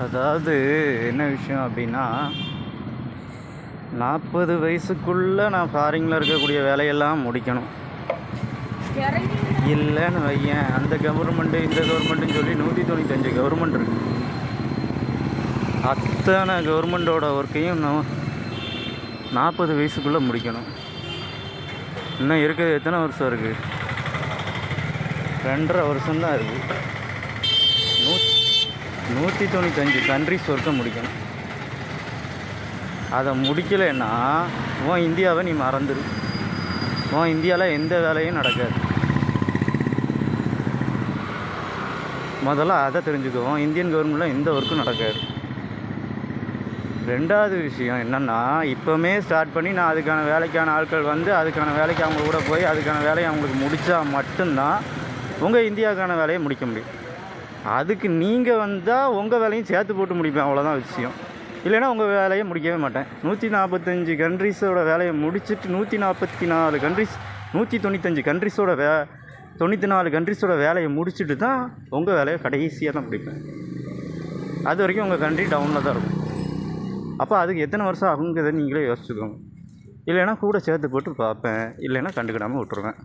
அதாவது என்ன விஷயம் அப்படின்னா, 40 வயசுக்குள்ளே நான் ஃபாரினில் இருக்கக்கூடிய வேலையெல்லாம் முடிக்கணும். இல்லைன்னு வையேன், அந்த கவர்மெண்ட்டு இந்த கவர்மெண்ட்டுன்னு சொல்லி 195 கவர்மெண்ட் இருக்குது. அத்தனை கவர்மெண்ட்டோட ஒர்க்கையும் நான் 40 வயசுக்குள்ளே முடிக்கணும். இன்னும் இருக்குது எத்தனை வருஷம் இருக்குது? 2.5 வருஷம்தான் இருக்குது. 195 கண்ட்ரிஸ் ஒர்க்கை முடிக்கணும். அதை முடிக்கலைன்னா உன் இந்தியாவை நீ மறந்துடு. உன் இந்தியாவில் எந்த வேலையும் நடக்காது. முதல்ல அதை தெரிஞ்சுக்குவோம். இந்தியன் கவர்மெண்ட்டில் எந்த ஒர்க்கும் நடக்காது. ரெண்டாவது விஷயம் என்னென்னா, இப்போவுமே ஸ்டார்ட் பண்ணி நான் அதுக்கான வேலைக்கான ஆட்கள் வந்து அதுக்கான வேலைக்கு அவங்க கூட போய் அதுக்கான வேலையை அவங்களுக்கு முடித்தா மட்டும்தான் உங்கள் இந்தியாவுக்கான வேலையை முடிக்க முடியும். அதுக்கு நீங்கள் வந்தால் உங்கள் வேலையும் சேர்த்து போட்டு முடிப்பேன், அவ்வளோதான் விஷயம். இல்லைன்னா உங்கள் வேலையை முடிக்கவே மாட்டேன். 145 கண்ட்ரிஸோட வேலையை முடிச்சுட்டு 144 கண்ட்ரிஸ் 195 கண்ட்ரிஸோட 94 கண்ட்ரிஸோட வேலையை முடிச்சுட்டு தான் உங்கள் வேலையை கடைசியாக தான் முடிப்பேன். அது வரைக்கும் உங்கள் கண்ட்ரி டவுனில் தான் இருக்கும். அப்போ அதுக்கு எத்தனை வருஷம் ஆகுங்கிறத நீங்களே யோசிச்சுக்கோங்க. இல்லைன்னா கூட சேர்த்து போட்டு பார்ப்பேன், இல்லைன்னா கண்டுக்கிடாமல் விட்டுருவேன்.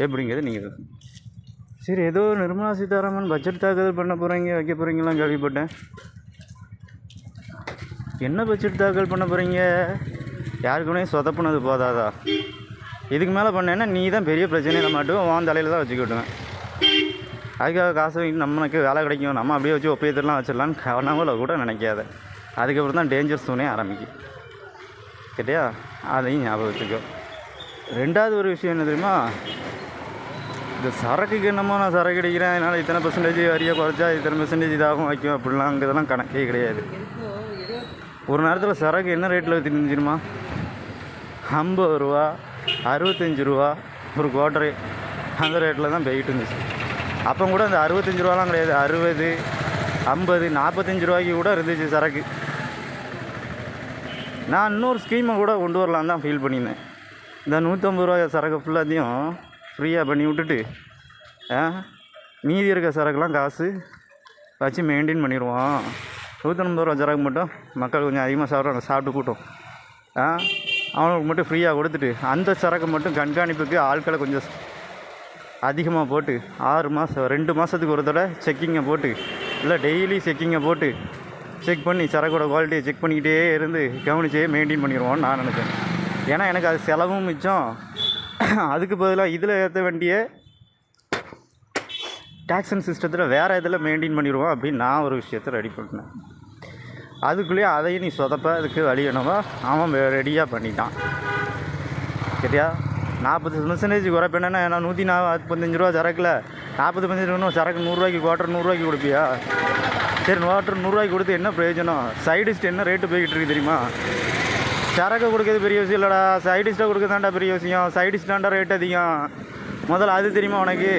எப்படிங்கிறது நீங்கள் சரி. ஏதோ நிர்மலா சீதாராமன் பட்ஜெட் தாக்கல் பண்ண போகிறீங்க, வைக்க போகிறீங்களாம் கேள்விப்பட்டேன். என்ன பட்ஜெட் தாக்கல் பண்ண போகிறீங்க? யாருக்குனே சொதப்புனது போதாதா? இதுக்கு மேலே பண்ணேன்னா நீ தான் பெரிய பிரச்சனையில் மாட்டுவோம். வான் தலையில் தான் வச்சுக்கிட்டுவேன். அதுக்காக காசு நம்மளுக்கு வேலை கிடைக்கும், நம்ம அப்படியே வச்சு ஒப்பேத்தெல்லாம் வச்சிடலான்னு கவனங்கள கூட நினைக்காத. அதுக்கப்புறம் தான் டேஞ்சர் சோனே ஆரம்பிக்கும். கேட்டியா? அதையும் ஞாபகம் வச்சுக்கோ. ரெண்டாவது ஒரு விஷயம் என்ன தெரியுமா? இந்த சரக்குக்கு என்னமோ நான் சரக்கு அடிக்கிறேன், அதனால் இத்தனை பெர்சன்டேஜ் வரியாக குறைச்சா இத்தனை பெர்சன்டேஜ் இதாகும் வைக்கும் அப்படிலாங்கிறதெல்லாம் கணக்கே கிடையாது. ஒரு நேரத்தில் சரக்கு என்ன ரேட்டில் விற்றுருந்துச்சுமா? 50 ரூபா, 65 ரூபா ஒரு குவார்ட்டரு, அந்த ரேட்டில் தான் போய்கிட்டு இருந்துச்சு. அப்போ கூட அந்த 65 ரூபாலாம் கிடையாது, 60, 50, 45 ரூபாய்க்கு கூட இருந்துச்சு சரக்கு. நான் இன்னொரு ஸ்கீமை கூட கொண்டு வரலான்னு தான் ஃபீல் பண்ணியிருந்தேன். இந்த 150 ரூபாய் சரக்கு ஃபுல்லாத்தையும் ஃப்ரீயாக பண்ணி விட்டுட்டு மீதி இருக்க சரக்குலாம் காசு வச்சு மெயின்டைன் பண்ணிடுவோம். 150 ரூபா சரக்கு மட்டும் மக்கள் கொஞ்சம் அதிகமாக சாப்பிட்டு கூட்டம் அவனுக்கு மட்டும் ஃப்ரீயாக கொடுத்துட்டு அந்த சரக்கு மட்டும் கண்காணிப்புக்கு ஆட்களை கொஞ்சம் அதிகமாக போட்டு 6 மாதம் 2 மாதத்துக்கு ஒரு தடவை செக்கிங்கை போட்டு, இல்லை டெய்லி செக்கிங்கை போட்டு செக் பண்ணி சரக்கோட குவாலிட்டியை செக் பண்ணிக்கிட்டே இருந்து கவனிச்சே மெயின்டைன் பண்ணிடுவோன்னு நான் நினச்சேன். ஏன்னா எனக்கு அது செலவும் மிச்சம். அதுக்கு பதிலாக இதில் ஏற்ற வேண்டிய டேக்ஸன் சிஸ்டத்தில் வேறு இதில் மெயின்டைன் பண்ணிடுவோம் அப்படின்னு நான் ஒரு விஷயத்தை ரெடி பண்ணேன். அதுக்குள்ளேயே அதையும் நீ சொதப்ப அதுக்கு வழி என்னவோ அவன் ரெடியாக பண்ணிட்டான். சரியா? 40% குறைப்பேன்னா ஏன்னா 145 ரூபா சரக்கில் 40% சரக்கு 100 ரூபாய்க்கு குவார்ட்டர் 100 ரூபாய்க்கு கொடுப்பியா? சரி, குவார்ட்டர் 100 ரூபாய்க்கு கொடுத்து என்ன பிரயோஜனம்? சைடிஸ்ட் என்ன ரேட்டு போய்கிட்டு இருக்குது தெரியுமா? சரக்கு கொடுக்குறது பெரிய விஷயம் இல்லைடா, சைடிஸ்ட்டாக கொடுக்குறதாண்டா பெரிய விஷயம். சைடிஸ்டாண்டா ரேட் அதிகம். முதல்ல அது தெரியுமா உனக்கு?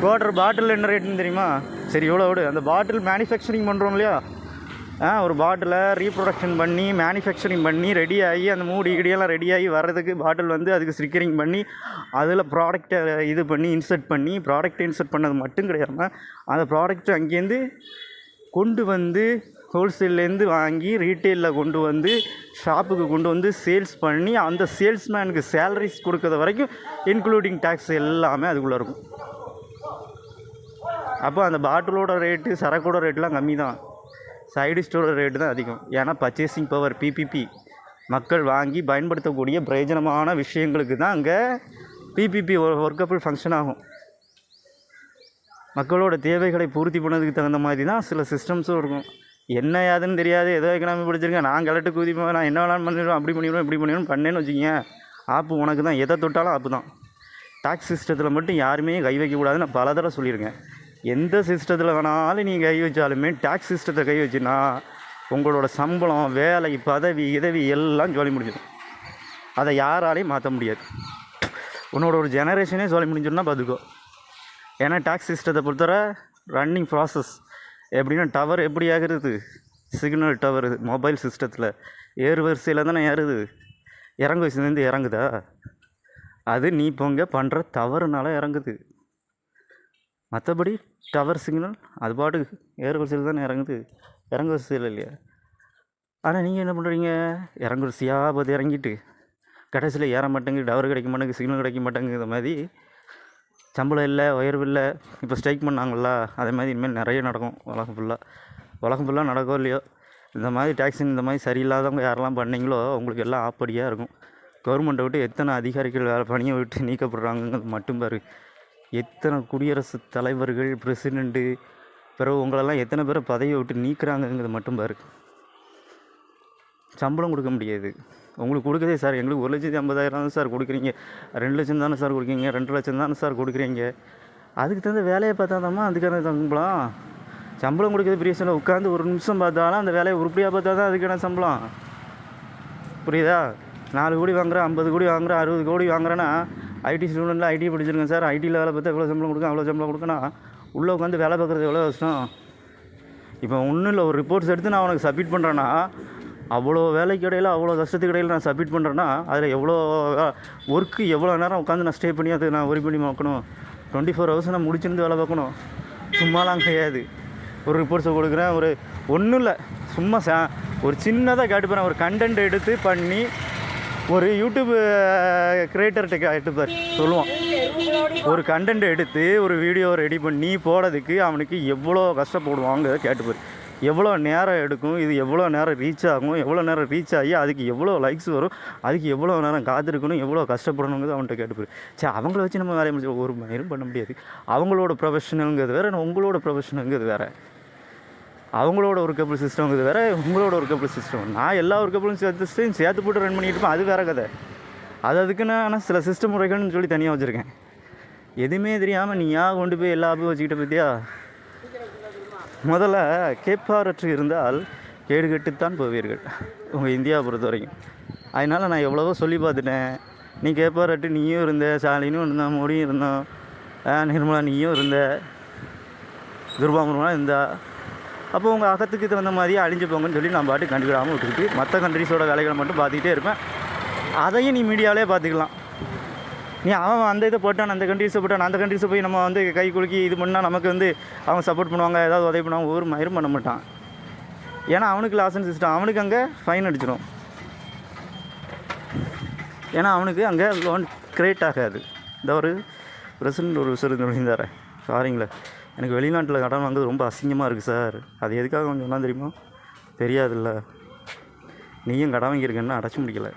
குவார்ட்டர் பாட்டில் என்ன ரேட்டுன்னு தெரியுமா? சரி, எவ்வளோ விடு. அந்த பாட்டில் மேனுஃபேக்சரிங் பண்ணுறோம் இல்லையா? ஒரு பாட்டிலை ரீப்ரொடக்ஷன் பண்ணி மேனுஃபேக்சரிங் பண்ணி ரெடி ஆகி அந்த மூடி இடியெல்லாம் ரெடி ஆகி வர்றதுக்கு பாட்டில் வந்து அதுக்கு ஸ்டிக்கரிங் பண்ணி அதில் ப்ராடக்டை இது பண்ணி இன்சர்ட் பண்ணி ப்ராடக்டை இன்சர்ட் பண்ணது மட்டும் கிடையாமல் அந்த ப்ராடக்ட்டை அங்கேருந்து கொண்டு வந்து ஹோல்சேல்லேருந்து வாங்கி ரீட்டெயிலில் கொண்டு வந்து ஷாப்புக்கு கொண்டு வந்து சேல்ஸ் பண்ணி அந்த சேல்ஸ்மேனுக்கு சேலரிஸ் கொடுக்குற வரைக்கும் இன்க்ளூடிங் டேக்ஸ் எல்லாமே அதுக்குள்ளே இருக்கும். அப்போ அந்த பாட்டிலோட ரேட்டு சரக்கோட ரேட்லாம் கம்மி தான், சைடிஸ்டோட ரேட்டு தான் அதிகம். ஏன்னா பர்ச்சேசிங் பவர் பிபிபி மக்கள் வாங்கி பயன்படுத்தக்கூடிய பிரயோஜனமான விஷயங்களுக்கு தான் அங்கே பிபிபி ஒர்க்கபிள் ஃபங்க்ஷன் ஆகும். மக்களோட தேவைகளை பூர்த்தி பண்ணதுக்கு தகுந்த மாதிரி தான் சில சிஸ்டம்ஸும் இருக்கும். என்ன யாதுன்னு தெரியாது, ஏதோ எக்கனாமி படிச்சிருக்கேன், நான் கலட்டு குதிப்பேன், நான் என்ன வேணாலும் பண்ணிடுவேன், அப்படி பண்ணிடுவேன் இப்படி பண்ணிடுவேன் பண்ணேன்னு வச்சுக்கிங்க, ஆப்பு உனக்கு தான். எதை தொட்டாலும் ஆப்பு தான். டாக்ஸ் சிஸ்டத்தில் மட்டும் யாருமே கை வைக்கக்கூடாதுன்னு நான் பல தடவை சொல்லியிருக்கேன். எந்த சிஸ்டத்தில் வேணாலும் நீங்கள் கை வச்சாலுமே டாக்ஸ் சிஸ்டத்தை கை வச்சுன்னா உங்களோட சம்பளம், வேலை, பதவி, உதவி எல்லாம் சொல்லி முடிஞ்சிடும். அதை யாராலையும் மாற்ற முடியாது. உன்னோட ஒரு ஜெனரேஷனே சொல்லி முடிஞ்சிடும்னா பார்த்துக்கோ. ஏன்னா டாக்ஸ் சிஸ்டத்தை பொறுத்தவரை ரன்னிங் ப்ராசஸ் எப்படின்னா, டவர் எப்படி ஆகுறது? சிக்னல் டவர் மொபைல் சிஸ்டத்தில் ஏறு வரிசையில் தானே ஏறுது, இறங்கு வயசுலேருந்து இறங்குதா? அது நீ இப்போ இங்கே பண்ணுற தவறுனால இறங்குது. மற்றபடி டவர் சிக்னல் அது பாட்டுக்கு ஏற வரிசையில் தானே இறங்குது, இறங்க வரிசையில் இல்லையா? ஆனால் நீங்கள் என்ன பண்ணுறீங்க, இறங்க வரிசையாக பார்த்து இறங்கிட்டு கடைசியில் ஏற மாட்டேங்குது, டவர் கிடைக்க மாட்டேங்குது, சிக்னல் கிடைக்க மாட்டேங்குது. இந்த மாதிரி சம்பளம் இல்லை, உயர்வு இல்லை. இப்போ ஸ்ட்ரைக் பண்ணாங்களா, அதே மாதிரி இனிமேல் நிறைய நடக்கும் உலகம் ஃபுல்லாக நடக்கோ இல்லையோ. இந்த மாதிரி டேக்ஸிங் இந்த மாதிரி சரியில்லாதவங்க யாரெல்லாம் பண்ணீங்களோ அவங்களுக்கு எல்லாம் ஆப்படியாக இருக்கும். கவர்மெண்ட்டை விட்டு எத்தனை அதிகாரிகள் வேலை பணியை விட்டு நீக்கப்படுறாங்கிறது மட்டும் பாரு. எத்தனை குடியரசுத் தலைவர்கள், பிரசிடெண்ட்டு, பிறகு உங்களெல்லாம் எத்தனை பேரை பதவியை விட்டு நீக்கிறாங்கிறது மட்டும் பாரு. சம்பளம் கொடுக்க முடியாது. உங்களுக்கு கொடுக்குதே சார், எங்களுக்கு 1,50,000 தான் சார் கொடுக்குறீங்க, 2 லட்சம் தானே சார் கொடுக்குறீங்க, 2 லட்சம் தானே சார் கொடுக்குறீங்க. அதுக்கு தகுந்த வேலையை பார்த்தாதாம்மா அதுக்கான சம்பளம் கொடுக்குறது பெரிய விஷயம். உட்காந்து ஒரு நிமிஷம் பார்த்தாலும் அந்த வேலையை உருப்படியாக பார்த்தா தான் அதுக்கான சம்பளம். புரியுதா? 4 கோடி வாங்குறேன், 50 கோடி வாங்குறேன், 60 கோடி வாங்குறேன்னா ஐடி ஸ்டூடெண்ட்டில் ஐடி படிச்சிருக்கேன் சார், ஐடியில் வேலை பார்த்தா எவ்வளோ சம்பளம் கொடுக்கணும், அவ்வளோ சம்பளம் கொடுக்கணும். உள்ளே உட்காந்து வேலை பார்க்குறது எவ்வளோ கஷ்டம். இப்போ ஒன்றும் இல்லை, ஒரு ரிப்போர்ட்ஸ் எடுத்து நான் உனக்கு சப்மிட் பண்ணுறேன்னா அவ்வளோ வேலைக்கு இடையில் அவ்வளோ கஷ்டத்துக்கு இடையில் நான் சப்மிட் பண்ணுறேன்னா அதில் எவ்வளோ ஒர்க்கு, எவ்வளோ நேரம் உட்காந்து நான் ஸ்டே பண்ணி அதை நான் ஒரி பண்ணி பார்க்கணும். 24 hours நான் முடிச்சிருந்து வேலை பார்க்கணும். சும்மாலாம் கிடையாது. ஒரு ரிப்போர்ட்ஸை கொடுக்குறேன், ஒரு ஒன்றும் இல்லை, சும்மா ஒரு சின்னதாக கேட்டுப்பேன். ஒரு கண்டென்ட் எடுத்து பண்ணி ஒரு யூடியூப் கிரியேட்டர்கிட்ட கேட்டுப்பார் சொல்லுவான். ஒரு கண்டென்ட் எடுத்து ஒரு வீடியோ ரெடி பண்ணி போடுறதுக்கு அவனுக்கு எவ்வளோ கஷ்டப்படுவாங்கிறத கேட்டுப்பார். எவ்வளோ நேரம் எடுக்கும், இது எவ்வளோ நேரம் ரீச் ஆகும், எவ்வளோ நேரம் ரீச் ஆகி அதுக்கு எவ்வளோ லைக்ஸ் வரும், அதுக்கு எவ்வளோ நேரம் காத்திருக்கணும், எவ்வளோ கஷ்டப்படணுங்கிறது அவன்கிட்ட கேட்டுப்பார். சரி, அவங்கள வச்சு நம்ம வேலையை முடிச்சு ஒரு மயிரும் பண்ண முடியாது. அவங்களோட ப்ரொஃபஷனலுங்கிறது வேறு, உங்களோட ப்ரொஃபஷனலுங்கிறது வேறு. அவங்களோட ஒரு கப்பல் சிஸ்டம்ங்கிறது வேறு, உங்களோட ஒரு கப்பல் சிஸ்டம். நான் எல்லா ஒரு கப்பலும் சேர்த்து போட்டு ரன் பண்ணிட்டு இருப்பேன், அது வேறு கதை. அதுக்கு நான் சில சிஸ்டம் முறைகள்னு சொல்லி தனியாக வச்சுருக்கேன். எதுவுமே தெரியாமல் நீ ஏன் கொண்டு போய் எல்லா ஆப்பும் வச்சுக்கிட்ட பற்றியா? முதல்ல கேட்பாரற்று இருந்தால் கேடு கெட்டுத்தான் போவீர்கள் உங்கள் இந்தியாவை பொறுத்த வரைக்கும். அதனால் நான் எவ்வளவோ சொல்லி பார்த்துட்டேன். நீ கேட்பாரட்டு நீயும் இருந்த, ஸ்டாலினும் இருந்தான், மோடியும் இருந்தான், நிர்மலா நீயும் இருந்த, துர்பாமுருமா இருந்தா. அப்போ உங்கள் அகத்துக்கு தகுந்த மாதிரியே அழிஞ்சு போங்கன்னு சொல்லி நான் பாட்டு கண்டுக்கிடாமல் விட்டுக்கிட்டு மற்ற கண்ட்ரிஸோட வேலைகளை மட்டும் பார்த்துக்கிட்டே இருப்பேன். அதையும் நீ மீடியாவிலே பார்த்துக்கலாம். நீ அவன் அந்த இதை போட்டான், அந்த கண்ட்ரிஸை போட்டான், அந்த கண்ட்ரிஸை போய் நம்ம கை குலுக்கி இது பண்ணால் நமக்கு அவங்க சப்போர்ட் பண்ணுவாங்க, ஏதாவது உதவி பண்ணுவாங்க, ஒரு மயிரும் பண்ண மாட்டான். ஏன்னா அவனுக்கு லாசன் சிஸ்டம், அவனுக்கு அங்கே ஃபைன் அடிச்சிடும். ஏன்னா அவனுக்கு அங்கே லோன் கிரியேட் ஆகாது. இந்த ஒரு பிரசிடெண்ட் ஒரு விஷயம் சொல்லியிருந்தார், சாரிங்களே, எனக்கு வெளிநாட்டில் கடன் வாங்குறது ரொம்ப அசிங்கமாக இருக்குது சார். அது எதுக்காக கொஞ்சம் சொன்னால் தெரியுமா? தெரியாதுல்ல. நீயும் கடன் வாங்கியிருக்கேன்னு அடைச்சி முடிக்கலை.